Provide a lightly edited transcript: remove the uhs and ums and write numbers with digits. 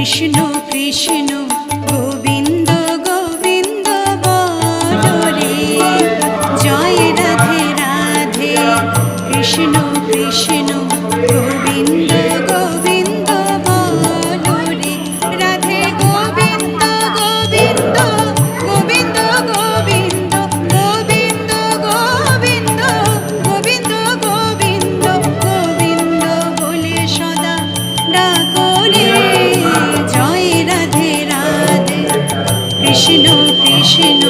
কৃষ্ণ কৃষ্ণ গোবিন্দ গোবিন্দ বলো রে, জয় রাধে রাধে। কৃষ্ণ কৃষ্ণ গোবিন্দ গোবিন্দ বলো রে, রাধে গোবিন্দ গোবিন্দ গোবিন্দ গোবিন্দ গোবিন্দ গোবিন্দ গোবিন্দ গোবিন্দ গোবিন্দ বলে সদা ডাকলে, জয় রাধে রাধে। কৃষ্ণ কৃষ্ণ